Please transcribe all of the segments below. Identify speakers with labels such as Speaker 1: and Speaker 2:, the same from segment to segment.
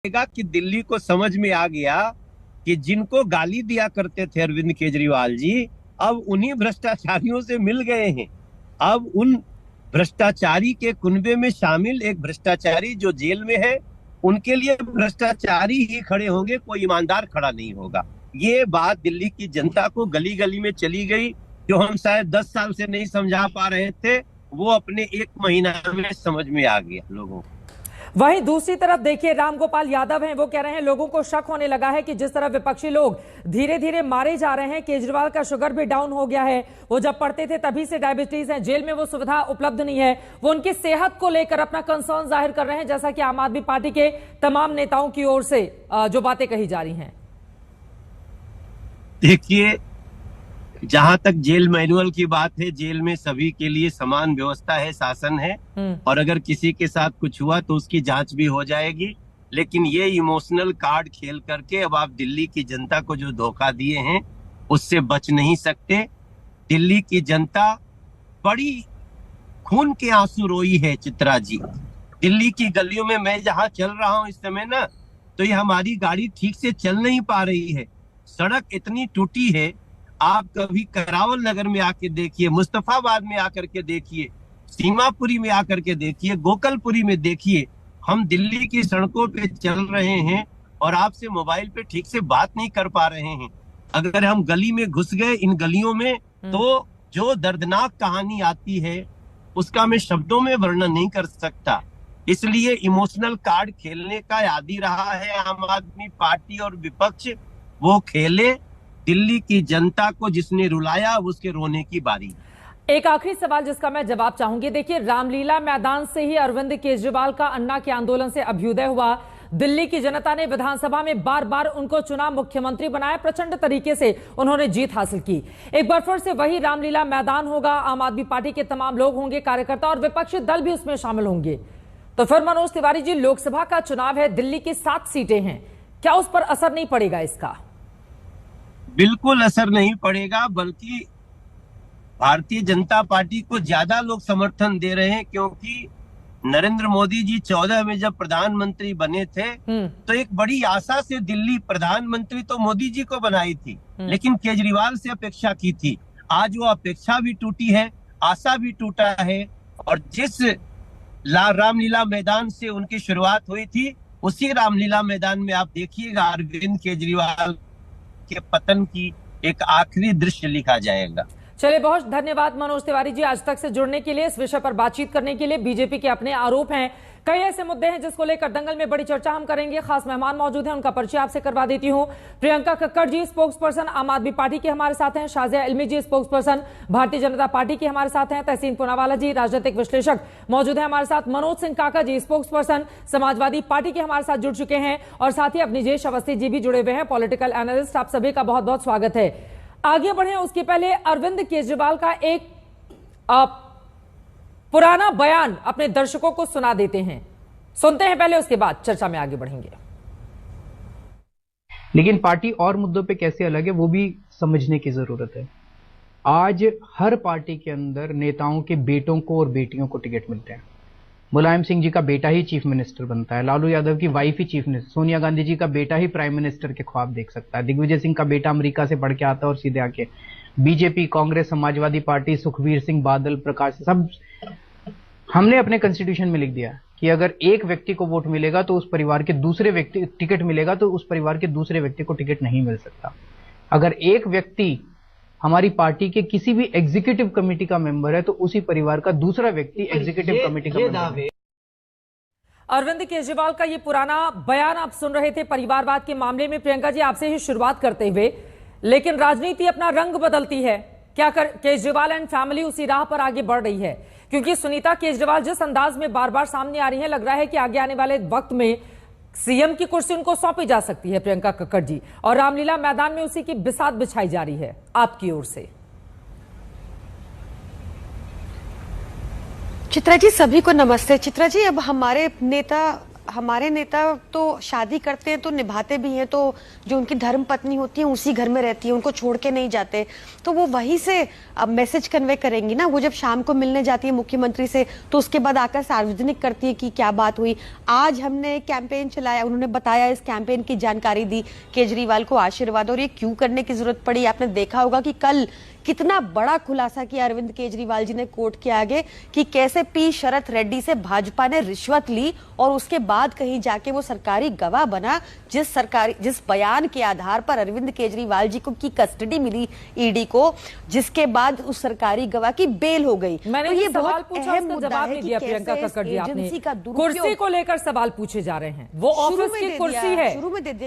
Speaker 1: कि दिल्ली को समझ में आ गया कि जिनको गाली दिया करते थे अरविंद केजरीवाल जी, अब उन्हीं भ्रष्टाचारियों से मिल गए हैं। अब उन भ्रष्टाचारी के कुनबे में शामिल एक भ्रष्टाचारी जो जेल में है, उनके लिए भ्रष्टाचारी ही खड़े होंगे, कोई ईमानदार खड़ा नहीं होगा। ये बात दिल्ली की जनता को गली गली में चली गई, जो हम शायद 10 साल से नहीं समझा पा रहे थे, वो अपने 1 महीना में समझ में आ गया लोगों को।
Speaker 2: वहीं दूसरी तरफ देखिए, रामगोपाल यादव हैं, वो कह रहे हैं लोगों को शक होने लगा है कि जिस तरह विपक्षी लोग धीरे धीरे मारे जा रहे हैं, केजरीवाल का शुगर भी डाउन हो गया है। वो जब पढ़ते थे तभी से डायबिटीज है, जेल में वो सुविधा उपलब्ध नहीं है। वो उनकी सेहत को लेकर अपना कंसर्न जाहिर कर रहे हैं, जैसा कि आम आदमी पार्टी के तमाम नेताओं की ओर से जो बातें कही जा रही हैं।
Speaker 1: देखिए, जहां तक जेल मैनुअल की बात है, जेल में सभी के लिए समान व्यवस्था है, शासन है, और अगर किसी के साथ कुछ हुआ तो उसकी जांच भी हो जाएगी। लेकिन ये इमोशनल कार्ड खेल करके अब आप दिल्ली की जनता को जो धोखा दिए हैं, उससे बच नहीं सकते। दिल्ली की जनता बड़ी खून के आंसू रोई है चित्रा जी। दिल्ली की गलियों में मैं जहां चल रहा हूं इस समय ना, तो ये हमारी गाड़ी ठीक से चल नहीं पा रही है। सड़क इतनी टूटी है, आप कभी करावल नगर में आके देखिए, मुस्तफाबाद में आकर के देखिए, सीमापुरी में आकर के देखिए, गोकलपुरी में देखिए। हम दिल्ली की सड़कों पे चल रहे हैं और आपसे मोबाइल पे ठीक से बात नहीं कर पा रहे हैं। अगर हम गली में घुस गए इन गलियों में, तो जो दर्दनाक कहानी आती है उसका मैं शब्दों में वर्णन नहीं कर सकता। इसलिए इमोशनल कार्ड खेलने का आदी रहा है आम आदमी पार्टी और विपक्ष, वो खेले। दिल्ली की जनता को जिसने रुलाया, उसके रोने की बारी।
Speaker 2: एक आखिरी सवाल जिसका मैं जवाब चाहूंगी। देखिए, रामलीला मैदान से ही अरविंद केजरीवाल का अन्ना के आंदोलन से अभ्युदय हुआ। दिल्ली की जनता ने विधानसभा में बार बार उनको चुना, मुख्यमंत्री बनाया, प्रचंड तरीके से उन्होंने जीत हासिल की। एक बार फिर से वही रामलीला मैदान होगा, आम आदमी पार्टी के तमाम लोग होंगे, कार्यकर्ता और विपक्षी दल भी उसमें शामिल होंगे। तो फिर मनोज तिवारी जी, लोकसभा का चुनाव है, दिल्ली की 7 सीटें हैं, क्या उस पर असर नहीं पड़ेगा इसका?
Speaker 1: बिल्कुल असर नहीं पड़ेगा, बल्कि भारतीय जनता पार्टी को ज्यादा लोग समर्थन दे रहे हैं, क्योंकि नरेंद्र मोदी जी 14 में जब प्रधानमंत्री बने थे, तो एक बड़ी आशा से दिल्ली, प्रधानमंत्री तो मोदी जी को बनाई थी, लेकिन केजरीवाल से अपेक्षा की थी। आज वो अपेक्षा भी टूटी है, आशा भी टूटा है, और जिस रामलीला मैदान से उनकी शुरुआत हुई थी, उसी रामलीला मैदान में आप देखिएगा अरविंद केजरीवाल के पतन की एक आखिरी दृश्य लिखा जाएगा।
Speaker 2: चलिए, बहुत धन्यवाद मनोज तिवारी जी आज तक से जुड़ने के लिए, इस विषय पर बातचीत करने के लिए। बीजेपी के अपने आरोप हैं, कई ऐसे मुद्दे हैं जिसको लेकर दंगल में बड़ी चर्चा हम करेंगे। खास मेहमान मौजूद हैं, उनका परिचय आपसे करवा देती हूं। प्रियंका कक्कड़ जी, स्पोक्स पर्सन आम आदमी पार्टी के हमारे साथ हैं। शाजिया इल्मी जी, spokes person Bharatiya Janata party के हमारे साथ हैं। तहसीन पूनावाला जी, राजनीतिक विश्लेषक मौजूद है हमारे साथ। मनोज सिंह काका जी, स्पोक्स पर्सन समाजवादी पार्टी के हमारे साथ जुड़ चुके हैं, और साथ ही अवनीजेश अवस्थी जी भी जुड़े हुए हैं, पॉलिटिकल एनालिस्ट। आप सभी का बहुत बहुत स्वागत है। आगे बढ़े उसके पहले अरविंद केजरीवाल का एक पुराना बयान अपने दर्शकों को सुना देते हैं, सुनते हैं पहले, उसके बाद चर्चा में आगे बढ़ेंगे।
Speaker 3: लेकिन पार्टी और मुद्दों पे कैसे अलग है वो भी समझने की जरूरत है। आज हर पार्टी के अंदर नेताओं के बेटों को और बेटियों को टिकट मिलते हैं। मुलायम सिंह जी का बेटा ही चीफ मिनिस्टर बनता है, लालू यादव की वाइफ ही चीफ मिनिस्टर, सोनिया गांधी जी का बेटा ही प्राइम मिनिस्टर के ख्वाब देख सकता है, दिग्विजय सिंह का बेटा अमेरिका से पढ़ के आता है और सीधे आके बीजेपी, कांग्रेस, समाजवादी पार्टी, सुखबीर सिंह बादल, प्रकाश, सब हमने अपने कॉन्स्टिट्यूशन में लिख दिया कि अगर एक व्यक्ति को वोट मिलेगा तो उस परिवार के दूसरे व्यक्ति टिकट मिलेगा, तो उस परिवार के दूसरे व्यक्ति को टिकट नहीं मिल सकता। अगर एक व्यक्ति हमारी पार्टी के किसी भी एग्जीक्यूटिव कमेटी का मेंबर है, तो उसी परिवार का दूसरा व्यक्ति एग्जीक्यूटिव कमेटी का मेंबर है।
Speaker 2: अरविंद केजरीवाल का ये पुराना बयान आप सुन रहे थे परिवारवाद के मामले में। प्रियंका जी, आपसे ही शुरुआत करते हुए, लेकिन राजनीति अपना रंग बदलती है, क्या केजरीवाल एंड फैमिली उसी राह पर आगे बढ़ रही है? क्योंकि सुनीता केजरीवाल जिस अंदाज में बार बार सामने आ रही है, लग रहा है कि आगे आने वाले वक्त में सीएम की कुर्सी उनको सौंपी जा सकती है, प्रियंका कक्कड़ जी, और रामलीला मैदान में उसी की बिसात बिछाई जा रही है आपकी ओर से।
Speaker 4: चित्रा जी, सभी को नमस्ते। चित्रा जी, अब हमारे नेता हमारे नेता तो शादी करते हैं तो निभाते भी हैं, तो जो उनकी धर्म पत्नी होती है उसी घर में रहती है, उनको छोड़ के नहीं जाते, तो वो वहीं से मैसेज कन्वे करेंगी ना। वो जब शाम को मिलने जाती है मुख्यमंत्री से तो उसके बाद आकर सार्वजनिक करती है कि क्या बात हुई। आज हमने कैंपेन चलाया, उन्होंने बताया, इस कैंपेन की जानकारी दी, केजरीवाल को आशीर्वाद। और ये क्यों करने की जरूरत पड़ी? आपने देखा होगा कि कल कितना बड़ा खुलासा किया अरविंद केजरीवाल जी ने कोर्ट के आगे कि कैसे पी शरद रेड्डी से भाजपा ने रिश्वत ली और उसके बाद कहीं जाके वो सरकारी गवाह बना, जिस बयान के आधार पर अरविंद केजरीवाल जी को की कस्टडी मिली ईडी को, जिसके बाद उस सरकारी गवाह की बेल हो गई।
Speaker 2: मैंने
Speaker 4: तो ये
Speaker 2: सवाल पूछा, उसका जवाब नहीं दिया प्रियंका कक्कड़ जी। आपने कुर्सी को लेकर सवाल पूछे जा रहे हैं, वो ऑफिस की कुर्सी है,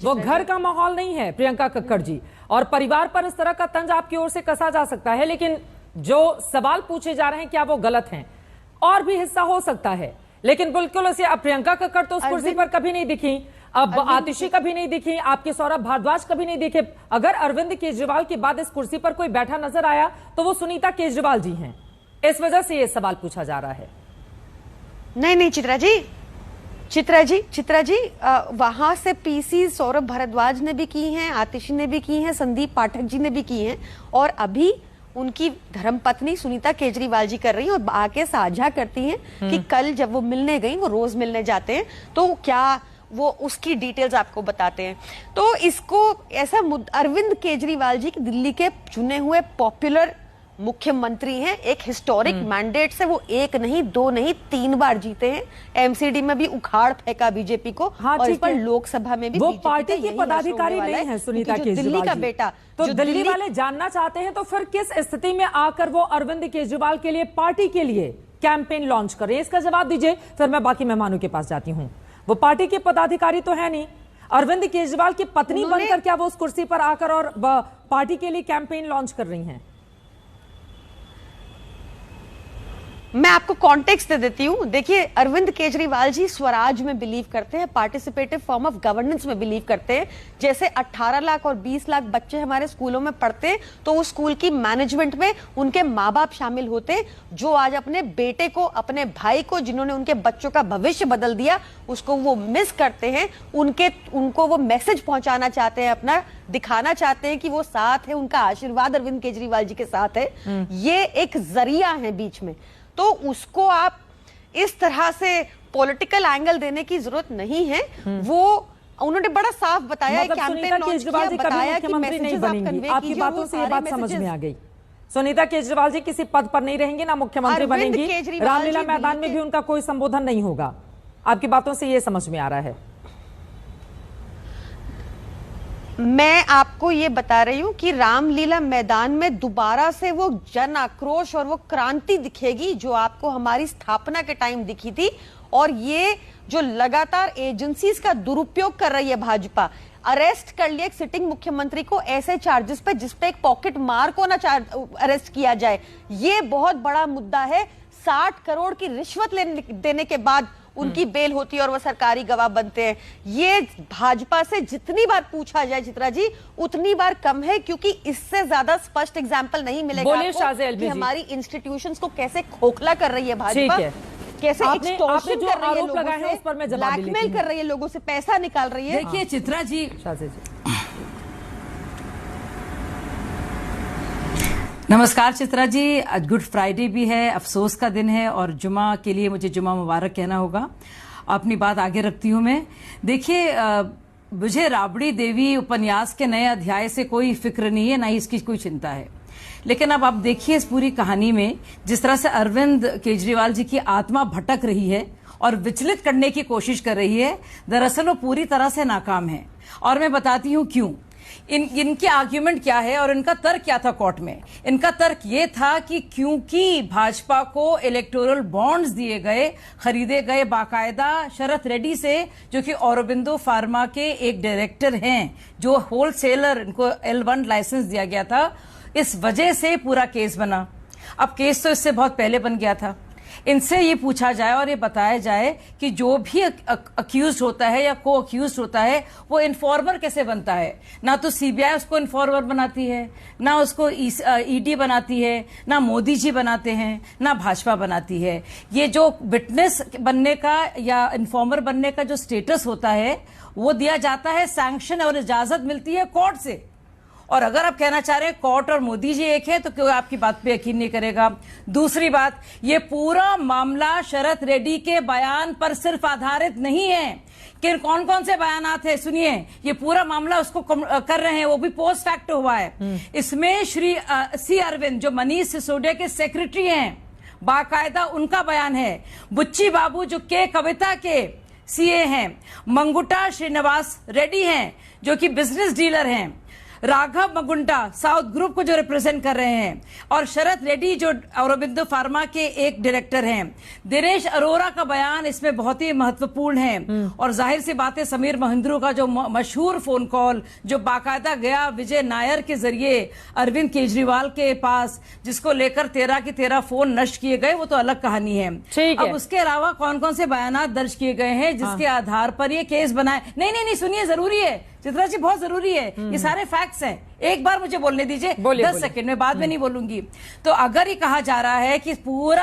Speaker 2: वो घर का माहौल नहीं है प्रियंका कक्कड़ जी। और परिवार पर इस तरह का तंज आपकी ओर से कसा जा सकता है, लेकिन जो सवाल पूछे जा रहे हैं क्या वो गलत हैं? और भी हिस्सा हो सकता है, लेकिन बिल्कुल उसे अब प्रियंका कक्कड़ तो उस कुर्सी पर कभी नहीं दिखी, अब आतिशी कभी नहीं दिखी, आपके सौरभ भारद्वाज कभी नहीं दिखे। अगर अरविंद केजरीवाल के बाद इस कुर्सी पर कोई बैठा नजर आया तो वो सुनीता केजरीवाल जी हैं। इस वजह से ये सवाल पूछा जा रहा है।
Speaker 4: नहीं चित्रा जी वहां से पीसी सौरभ भारद्वाज ने भी की हैं, आतिशी ने भी की हैं, संदीप पाठक जी ने भी की हैं, और अभी उनकी धर्मपत्नी सुनीता केजरीवाल जी कर रही हैं और आके साझा करती हैं कि कल जब वो मिलने गई, वो रोज मिलने जाते हैं, तो क्या वो उसकी डिटेल्स आपको बताते हैं। तो इसको ऐसा अरविंद केजरीवाल जी दिल्ली के चुने हुए पॉपुलर मुख्यमंत्री हैं, एक हिस्टोरिक मैंडेट से वो 1 नहीं 2 नहीं 3 बार जीते हैं। एमसीडी में भी उखाड़ फेंका बीजेपी को,
Speaker 2: हाँ,
Speaker 4: और इस पर लोकसभा में भी
Speaker 2: वो पार्टी के पदाधिकारी नहीं है सुनीता केजरीवाल
Speaker 4: दिल्ली का बेटा।
Speaker 2: तो दिल्ली वाले जानना चाहते हैं तो फिर किस स्थिति में आकर वो अरविंद केजरीवाल के लिए, पार्टी के लिए कैंपेन लॉन्च कर रहे हैं? इसका जवाब दीजिए, फिर मैं बाकी मेहमानों के पास जाती हूँ। वो पार्टी के पदाधिकारी तो है नहीं, अरविंद केजरीवाल की पत्नी बनकर क्या वो उस कुर्सी पर आकर और पार्टी के लिए कैंपेन लॉन्च कर रही हैं?
Speaker 4: मैं आपको कॉन्टेक्स्ट दे देती हूँ। देखिए, अरविंद केजरीवाल जी स्वराज में बिलीव करते हैं, पार्टिसिपेटिव फॉर्म ऑफ गवर्नेंस में बिलीव करते हैं। जैसे 18 लाख और 20 लाख बच्चे हमारे स्कूलों में पढ़ते हैं, तो उस स्कूल की मैनेजमेंट में उनके माँ बाप शामिल होते हैं, जो आज अपने बेटे को, अपने भाई को, जिन्होंने उनके बच्चों का भविष्य बदल दिया, उसको वो मिस करते हैं। उनको वो मैसेज पहुंचाना चाहते हैं, अपना दिखाना चाहते हैं कि वो साथ है, उनका आशीर्वाद अरविंद केजरीवाल जी के साथ है। ये एक जरिया है बीच में, तो उसको आप इस तरह से पॉलिटिकल एंगल देने की जरूरत नहीं है। वो उन्होंने बड़ा साफ बताया,
Speaker 2: मतलब
Speaker 4: कैंपेन लॉन्च किया, बताया कि मैसेजेस आप कन्वे कीजिए।
Speaker 2: आपकी बातों से ये बात समझ में आ गई। सुनीता केजरीवाल जी किसी पद पर नहीं रहेंगी, ना मुख्यमंत्री बनेंगी, रामलीला मैदान में भी उनका कोई संबोधन नहीं होगा। आपकी बातों से ये समझ में आ रहा है।
Speaker 4: मैं आपको ये बता रही हूं कि रामलीला मैदान में दोबारा से वो जन आक्रोश और वो क्रांति दिखेगी जो आपको हमारी स्थापना के टाइम दिखी थी। और ये जो लगातार एजेंसीज का दुरुपयोग कर रही है भाजपा, अरेस्ट कर लिया एक सिटिंग मुख्यमंत्री को ऐसे चार्जेस पे जिसपे एक पॉकेट मार को ना अरेस्ट किया जाए, ये बहुत बड़ा मुद्दा है। 60 करोड़ की रिश्वत देने के बाद उनकी बेल होती है और वो सरकारी गवाह बनते हैं। ये भाजपा से जितनी बार पूछा जाए चित्रा जी, उतनी बार कम है, क्योंकि इससे ज्यादा स्पष्ट एग्जांपल नहीं मिलेगा आपको कि हमारी इंस्टीट्यूशंस को कैसे खोखला कर रही है भाजपा, कैसे एक्सटॉर्शन कर रही है लोगों से, ब्लैकमेल कर रही है लोगों से, पैसा निकाल रही है।
Speaker 5: देखिए चित्रा जी, नमस्कार चित्रा जी। आज गुड फ्राइडे भी है, अफसोस का दिन है, और जुमा के लिए मुझे जुमा मुबारक कहना होगा। अपनी बात आगे रखती हूं मैं। देखिए, मुझे राबड़ी देवी उपन्यास के नए अध्याय से कोई फिक्र नहीं है, ना ही इसकी कोई चिंता है। लेकिन अब आप देखिए इस पूरी कहानी में जिस तरह से अरविंद केजरीवाल जी की आत्मा भटक रही है और विचलित करने की कोशिश कर रही है, दरअसल वो पूरी तरह से नाकाम है। और मैं बताती हूं क्यों। इनके आर्ग्यूमेंट क्या है और इनका तर्क क्या था कोर्ट में। इनका तर्क ये था कि क्योंकि भाजपा को इलेक्टोरल बॉन्ड्स दिए गए, खरीदे गए बाकायदा शरद रेड्डी से, जो कि औरोबिंदो फार्मा के एक डायरेक्टर हैं, जो होलसेलर, इनको L1 लाइसेंस दिया गया था, इस वजह से पूरा केस बना। अब केस तो इससे बहुत पहले बन गया था। इनसे ये पूछा जाए और ये बताया जाए कि जो भी अक्यूज होता है या को अक्यूज होता है वो इन्फॉर्मर कैसे बनता है। ना तो सीबीआई उसको इन्फॉर्मर बनाती है, ना उसको ईडी बनाती है, ना मोदी जी बनाते हैं, ना भाजपा बनाती है। ये जो विटनेस बनने का या इन्फॉर्मर बनने का जो स्टेटस होता है वो दिया जाता है, सैंक्शन और इजाजत मिलती है कोर्ट से। और अगर आप कहना चाह रहे हैं कोर्ट और मोदी जी एक है तो कोई आपकी बात पे यकीन नहीं करेगा। दूसरी बात, ये पूरा मामला शरद रेड्डी के बयान पर सिर्फ आधारित नहीं है। कि कौन कौन से बयानात है सुनिए, ये पूरा मामला उसको कर रहे हैं, वो भी पोस्ट फैक्ट हुआ है। इसमें श्री सी अरविंद जो मनीष सिसोदिया के सेक्रेटरी हैं, बाकायदा उनका बयान है। बुच्ची बाबू जो के कविता के सीए हैं, मंगुटा श्रीनिवास रेड्डी हैं जो कि बिजनेस डीलर हैं, राघव मगुंटा साउथ ग्रुप को जो रिप्रेजेंट कर रहे हैं, और शरद रेड्डी जो औरोबिंदो फार्मा के एक डायरेक्टर हैं। दिनेश अरोरा का बयान इसमें बहुत ही महत्वपूर्ण है। और जाहिर सी बात है समीर महिंद्रू का जो मशहूर फोन कॉल जो बाकायदा गया विजय नायर के जरिए अरविंद केजरीवाल के पास, जिसको लेकर 13 के 13 फोन नष्ट किए गए, वो तो अलग कहानी है। अब उसके अलावा कौन कौन से बयानात दर्ज किए गए हैं जिसके आधार पर ये केस बनाए। नहीं सुनिए, जरूरी है चित्रा जी, बहुत जरूरी है, ये सारे फैक्ट्स हैं। एक बार मुझे बोलने दीजिए, 10 सेकंड में, बाद में नहीं बोलूंगी। तो अगर ये कहा जा रहा है कि पूरा